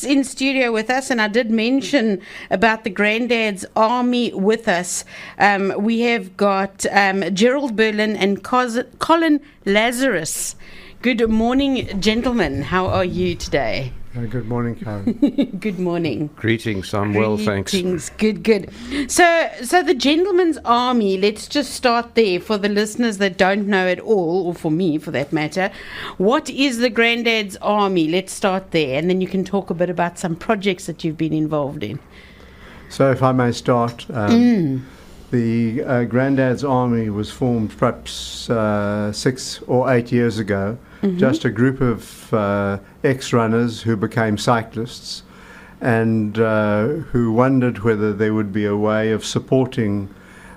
in studio with us, and I did mention about the Grandad's Army with us. We have got Gerald Berlin and Colin Lazarus. Good morning, gentlemen. How are you today? Good morning, Caron. Good morning. Greetings. I'm well, thanks. Greetings. Good. So the Gentleman's Army, let's just start there for the listeners that don't know at all, or for me for that matter. What is the Grandad's Army? Let's start there, and then you can talk a bit about some projects that you've been involved in. So if I may start, the Grandad's Army was formed perhaps 6 or 8 years ago. Just a group of ex-runners who became cyclists and who wondered whether there would be a way of supporting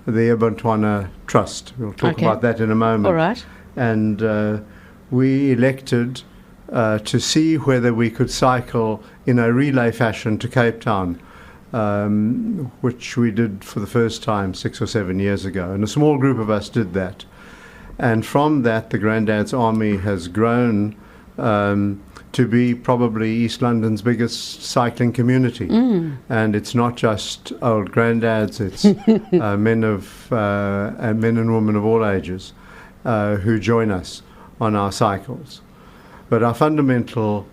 the Eyabantwana Trust. We'll talk about that in a moment. All right. And we elected to see whether we could cycle in a relay fashion to Cape Town, which we did for the first time 6 or 7 years ago. And a small group of us did that. And from that, the Grandad's Army has grown to be probably East London's biggest cycling community. And it's not just old granddads, it's men and women of all ages who join us on our cycles. But our fundamental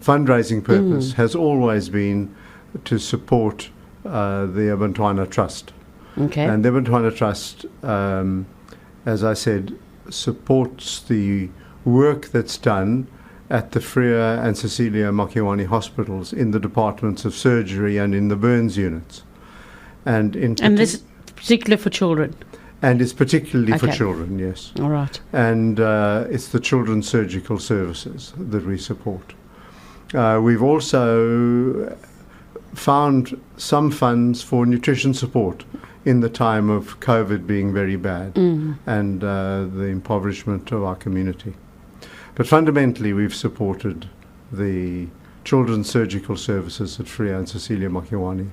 fundraising purpose has always been to support the Eyabantwana Trust. Okay. And the Eyabantwana Trust, as I said, supports the work that's done at the Freya and Cecilia Makiwane hospitals in the departments of surgery and in the burns units. And this particular for children? And it's particularly for children, yes. All right. And it's the children's surgical services that we support. We've also found some funds for nutrition support in the time of COVID being very bad and the impoverishment of our community. But fundamentally, we've supported the children's surgical services at Freya and Cecilia Makiwane.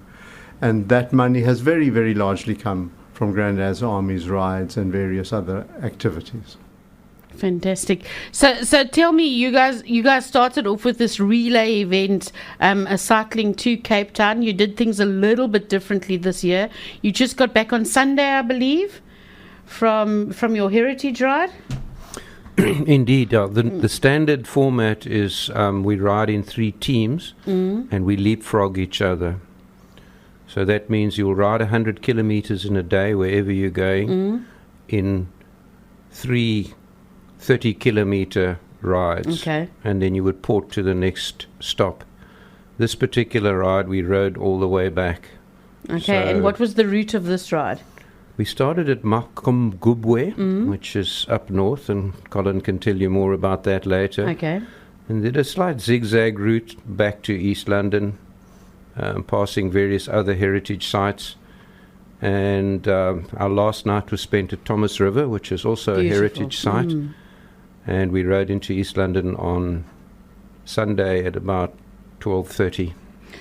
And that money has very, very largely come from Grandad's Army's rides and various other activities. Fantastic. So tell me, you guys started off with this relay event, cycling to Cape Town. You did things a little bit differently this year. You just got back on Sunday, I believe, from your heritage ride. Indeed. The standard format is we ride in 3 teams and we leapfrog each other. So that means you'll ride 100 kilometers in a day wherever you're going in 3 30-kilometer rides. Okay. And then you would port to the next stop. This particular ride we rode all the way back. Okay, so and what was the route of this ride? We started at Mapungubwe, which is up north, and Colin can tell you more about that later. Okay. And did a slight zigzag route back to East London, passing various other heritage sites. And our last night was spent at Thomas River, which is also a heritage site. And we rode into East London on Sunday at about 12:30.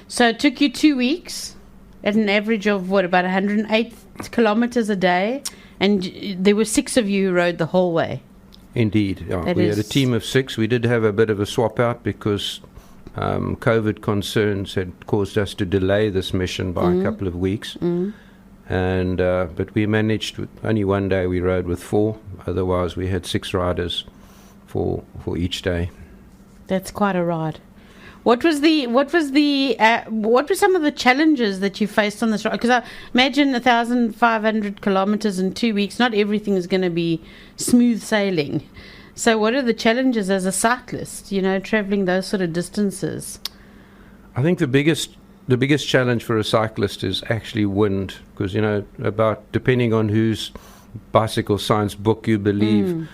So it took you 2 weeks at an average of, about 108 kilometers a day? And there were 6 of you who rode the whole way? Indeed. Yeah. We had a team of 6. We did have a bit of a swap out because COVID concerns had caused us to delay this mission by a couple of weeks. And but we managed, only one day we rode with 4. Otherwise we had 6 riders for each day. That's quite a ride. What were some of the challenges that you faced on this ride? Because I imagine 1,500 kilometers in 2 weeks, not everything is going to be smooth sailing. So what are the challenges as a cyclist, traveling those sort of distances? I think the biggest challenge for a cyclist is actually wind, because depending on whose bicycle science book you believe,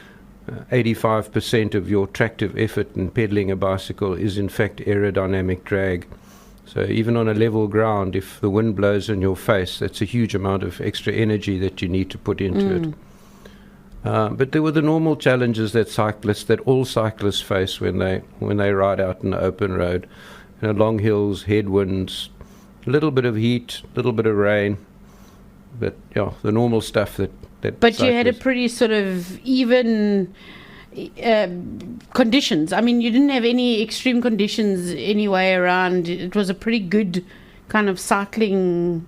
85% of your tractive effort in pedaling a bicycle is in fact aerodynamic drag. So even on a level ground, if the wind blows in your face, that's a huge amount of extra energy that you need to put into it. But there were the normal challenges that all cyclists face when they ride out in the open road. Long hills, headwinds, a little bit of heat, a little bit of rain, but the normal stuff that But you had a pretty sort of even conditions. I mean, you didn't have any extreme conditions anywhere around. It was a pretty good kind of cycling,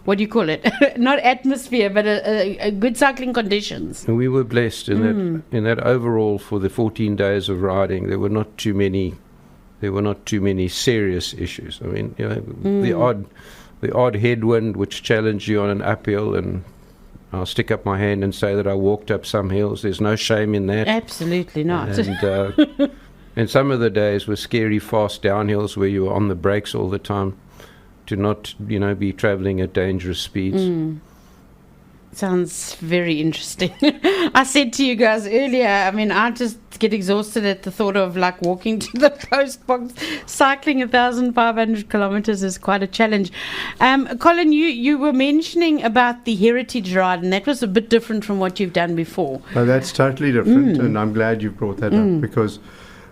what do you call it? Not atmosphere, but a good cycling conditions. And we were blessed in that overall, for the 14 days of riding, there were not too many serious issues. I mean, the odd headwind which challenged you on an uphill, and I'll stick up my hand and say that I walked up some hills. There's no shame in that. Absolutely not. And some of the days were scary, fast downhills where you were on the brakes all the time to not, be traveling at dangerous speeds. Sounds very interesting. I said to you guys earlier, I mean, I just get exhausted at the thought of like walking to the post box. Cycling 1,500 kilometers is quite a challenge. Colin, you were mentioning about the heritage ride, and that was a bit different from what you've done before. Oh, that's totally different, and I'm glad you brought that up, because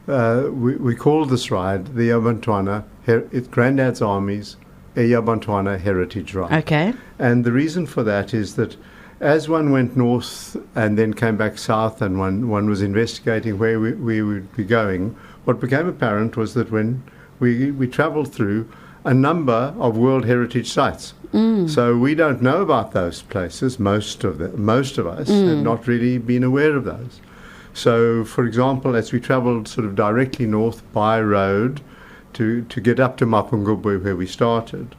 we call this ride the Eyabantwana, it's Grandad's Army's Eyabantwana Heritage Ride. Okay. And the reason for that is that as one went north and then came back south, and one was investigating where we would be going, what became apparent was that when we travelled through a number of World Heritage sites. So we don't know about those places. Most of us have not really been aware of those. So, for example, as we travelled sort of directly north by road to get up to Mapungubwe, where we started,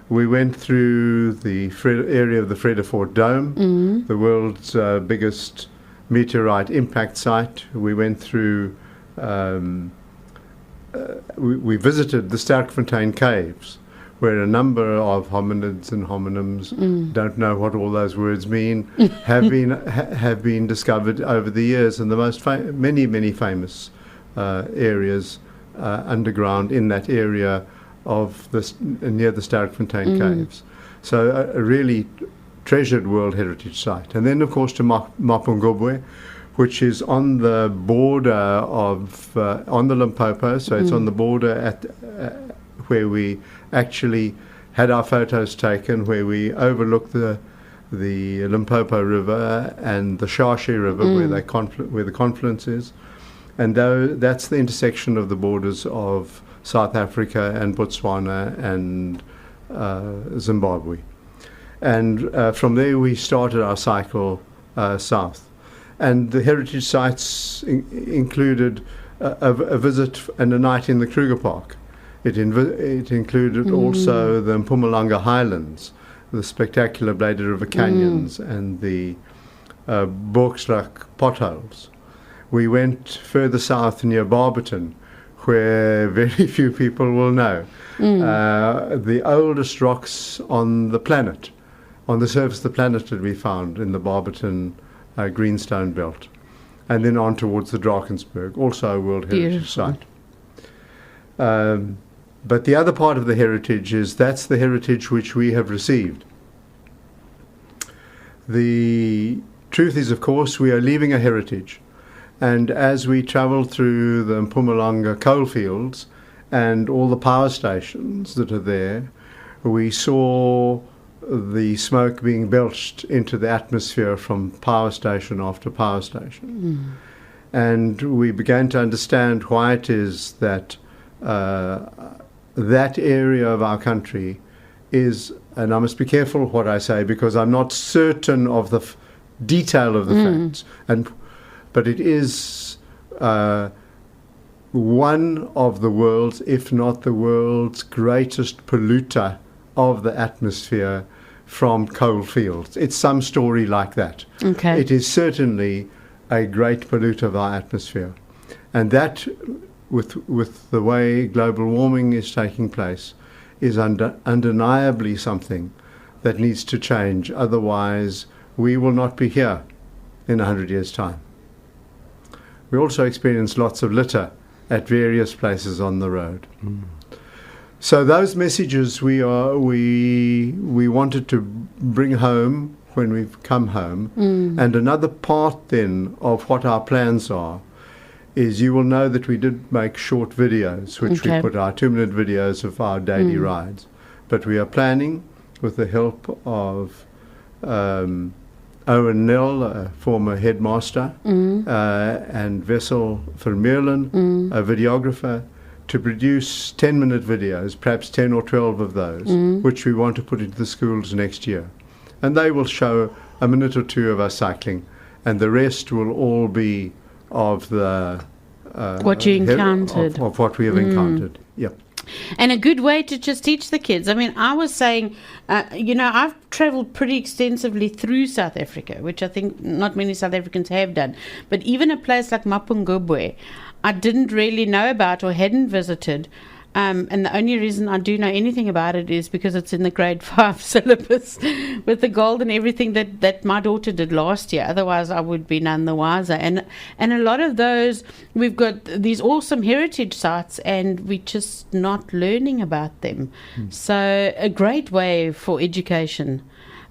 we went through the area of the Fredefort Dome, the world's biggest meteorite impact site. We went through, we visited the Sterkfontein Caves, where a number of hominids and hominins, don't know what all those words mean, have been discovered over the years, and the most many famous areas underground in that area of near the Sterkfontein Caves. So a really treasured World Heritage Site. And then, of course, to Mapungubwe, which is on the border of on the Limpopo. So it's on the border at where we actually had our photos taken, where we overlook the Limpopo River and the Shashe River, where the confluence is. And that's the intersection of the borders of South Africa and Botswana and Zimbabwe. And from there we started our cycle south. And the heritage sites included a visit and a night in the Kruger Park. It included also the Mpumalanga Highlands, the spectacular Bladed River Canyons, and the Borgstraat potholes. We went further south near Barberton, where very few people will know. The oldest rocks on the planet, on the surface of the planet, that we found in the Barberton Greenstone Belt. And then on towards the Drakensberg, also a World Heritage Site. But the other part of the heritage that's the heritage which we have received. The truth is, of course, we are leaving a heritage. And as we travelled through the Mpumalanga coalfields and all the power stations that are there, we saw the smoke being belched into the atmosphere from power station after power station. And we began to understand why it is that that area of our country is, and I must be careful what I say because I'm not certain of the detail of the facts, but it is one of the world's, if not the world's, greatest polluter of the atmosphere from coal fields. It's some story like that. Okay. It is certainly a great polluter of our atmosphere. And that, with the way global warming is taking place, is undeniably something that needs to change. Otherwise, we will not be here in 100 years' time. We also experience lots of litter at various places on the road. So those messages we wanted to bring home when we've come home. And another part then of what our plans are is, you will know that we did make short videos, which we put our 2-minute videos of our daily rides. But we are planning, with the help of Owen Nell, a former headmaster, and Wessel Vermeulen, a videographer, to produce 10-minute videos, perhaps 10 or 12 of those, which we want to put into the schools next year. And they will show a minute or two of us cycling, and the rest will all be of the what you encountered. Of what we have encountered. Yep. And a good way to just teach the kids. I mean, I was saying, I've travelled pretty extensively through South Africa, which I think not many South Africans have done. But even a place like Mapungubwe, I didn't really know about or hadn't visited. And the only reason I do know anything about it is because it's in the grade 5 syllabus with the gold and everything that my daughter did last year. Otherwise, I would be none the wiser. And a lot of those, we've got these awesome heritage sites and we're just not learning about them. So a great way for education.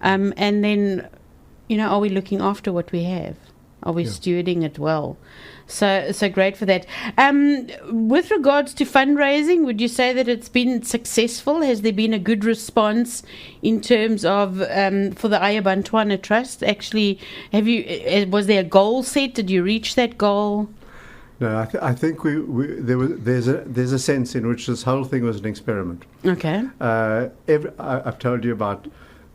And then, are we looking after what we have? Are we stewarding it well? So great for that. With regards to fundraising, would you say that it's been successful? Has there been a good response in terms of for the Eyabantwana Trust? Actually, was there a goal set? Did you reach that goal? No, I think there's a sense in which this whole thing was an experiment. Okay. I've told you about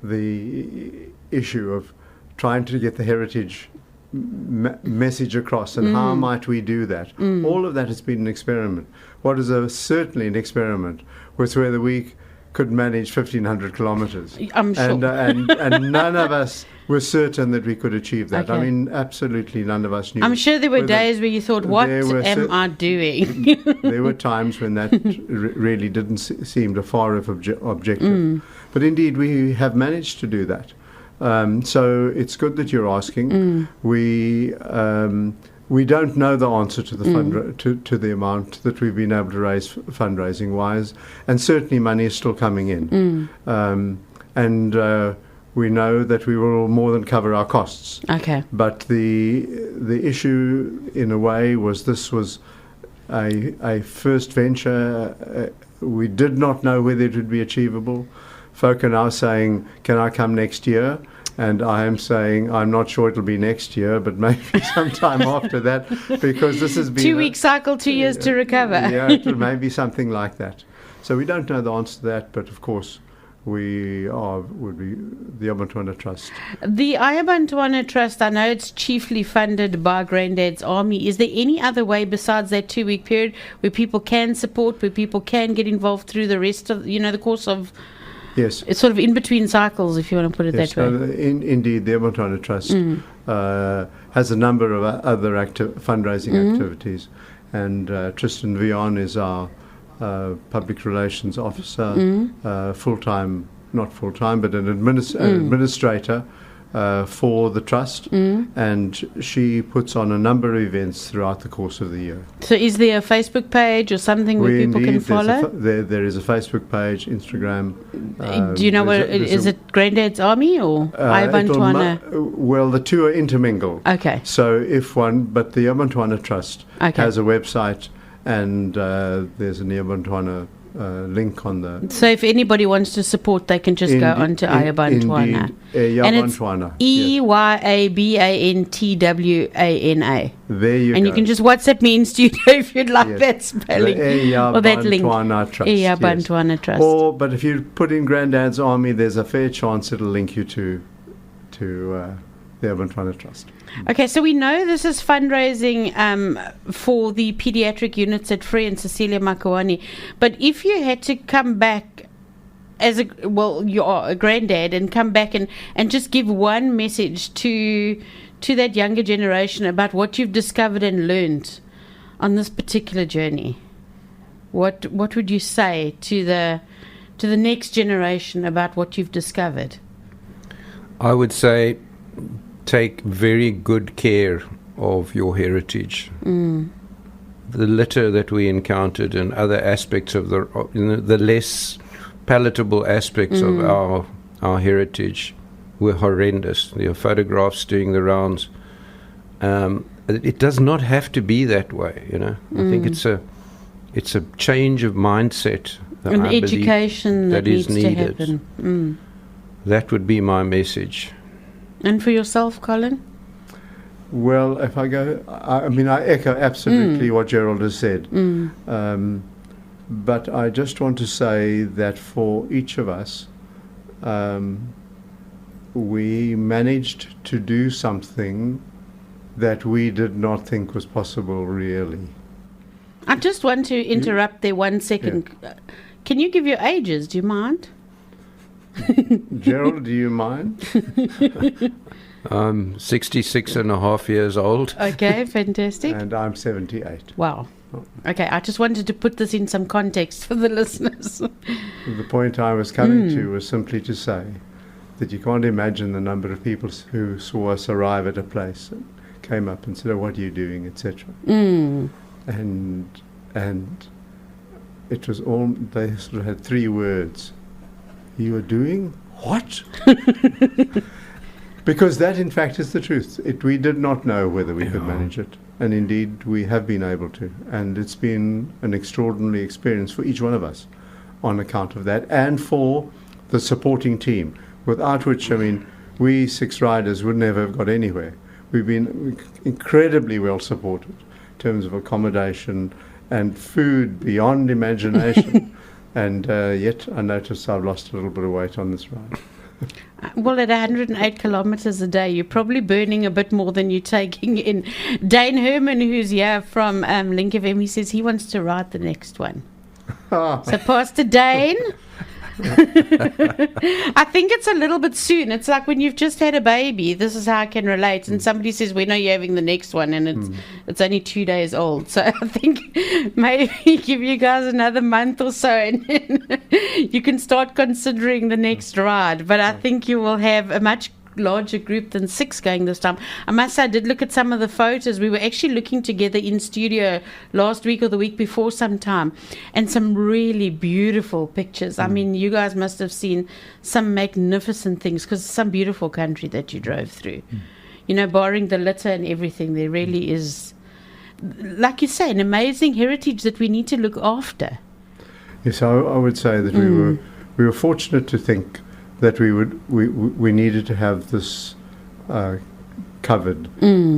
the issue of trying to get the heritage message across, and how might we do that? All of that has been an experiment. What is certainly an experiment was whether we could manage 1,500 kilometres. I'm sure. And none of us were certain that we could achieve that. Okay. I mean, absolutely none of us knew. I'm sure there were days where you thought, what am I doing? There were times when that really didn't seem a far-off objective. But indeed, we have managed to do that. So it's good that you're asking. We don't know the answer to the to the amount that we've been able to raise fundraising wise, and certainly money is still coming in. And we know that we will more than cover our costs. Okay. But the issue, in a way, was this was a first venture. We did not know whether it would be achievable. Folk are now saying, can I come next year? And I am saying, I'm not sure it'll be next year, but maybe sometime after that, because this has been 2-week cycle, 2 years to recover. Yeah, it may be something like that. So we don't know the answer to that, but of course, would be the Eyabantwana Trust. The Eyabantwana Trust, I know it's chiefly funded by Granddad's Army. Is there any other way besides that 2-week period where people can support, where people can get involved through the rest of, the course of... Yes. It's sort of in between cycles, if you want to put it that way. Indeed, the Eyabantwana Trust has a number of other fundraising activities. And Tristan Vion is our public relations officer, full-time, not full-time, but an administrator for the trust, and she puts on a number of events throughout the course of the year. So is there a Facebook page or something where people can follow? There is a Facebook page, Instagram. Do you know is it Granddad's Army or Eyabantwana? Well, the two are intermingled. Okay. So but the Eyabantwana Trust has a website, and there's an Eyabantwana link on the... So if anybody wants to support, they can just go onto Eyabantwana. Eyabantwana. Eyabantwana. There you go. And you can just WhatsApp me in studio if you'd like that spelling. Or that link. Eyabantwana Trust. But if you put in Granddad's Army, there's a fair chance it'll link you to the Eyabantwana Trust. Okay, so we know this is fundraising for the pediatric units at Free and Cecilia Makawani. But if you had to come back you are a granddad, and come back and just give one message to that younger generation about what you've discovered and learned on this particular journey, what would you say to the next generation about what you've discovered? I would say, take very good care of your heritage. The litter that we encountered and other aspects of the less palatable aspects of our heritage were horrendous. There are photographs doing the rounds. It does not have to be that way, I think it's a change of mindset, an education that needs is needed. to happen. That would be my message. And for yourself, Colin? Well, if I go, I mean, I echo absolutely what Gerald has said. But I just want to say that for each of us, we managed to do something that we did not think was possible, really. I just want to interrupt there 1 second. Yeah. Can you give your ages? Do you mind? Gerald, do you mind? I'm 66 and a half years old. Okay, fantastic. And I'm 78. Wow. Okay, I just wanted to put this in some context for the listeners. The point I was coming to was simply to say that you can't imagine the number of people who saw us arrive at a place and came up and said, "Oh, what are you doing?" etc. And it was all, they sort of had 3 words. "You are doing what?" Because that, in fact, is the truth. We did not know whether we could manage it. And indeed, we have been able to. And it's been an extraordinary experience for each one of us on account of that, and for the supporting team, without which, I mean, we 6 riders would never have got anywhere. We've been incredibly well supported in terms of accommodation and food beyond imagination. And yet I noticed I've lost a little bit of weight on this ride. Well, at 108 kilometers a day, you're probably burning a bit more than you're taking in. Dane Herman, who's here from LinkFM, he says he wants to ride the next one. So, Pastor Dane, I think it's a little bit soon. It's like when you've just had a baby. This is how I can relate. And somebody says, "When are you having the next one?" And it's only 2 days old. So I think maybe give you guys another month or so, and then you can start considering the next ride. But I think you will have a much larger group than 6 going this time. I must say, I did look at some of the photos. We were actually looking together in studio last week or the week before sometime, and some really beautiful pictures. I mean, you guys must have seen some magnificent things, because it's some beautiful country that you drove through. You know, barring the litter and everything, there really is, like you say, an amazing heritage that we need to look after. Yes, I would say that we were fortunate to think that we needed to have this covered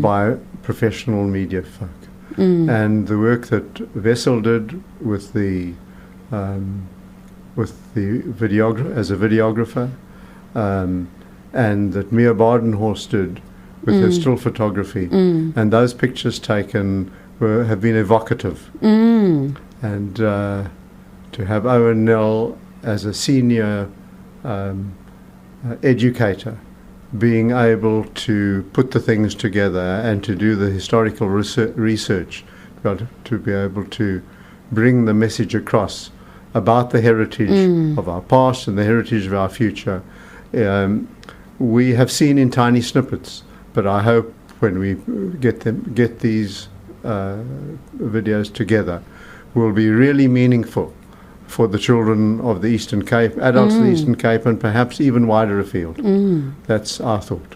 by professional media folk, and the work that Wessel did with the videographer as a videographer, and that Mia Badenhorst did with her still photography, and those pictures taken have been evocative, and to have Owen Nell as a senior educator being able to put the things together and to do the historical research, to be able to bring the message across about the heritage of our past and the heritage of our future. We have seen in tiny snippets, but I hope when we get these videos together, will be really meaningful for the children of the Eastern Cape, adults of the Eastern Cape, and perhaps even wider afield. That's our thought.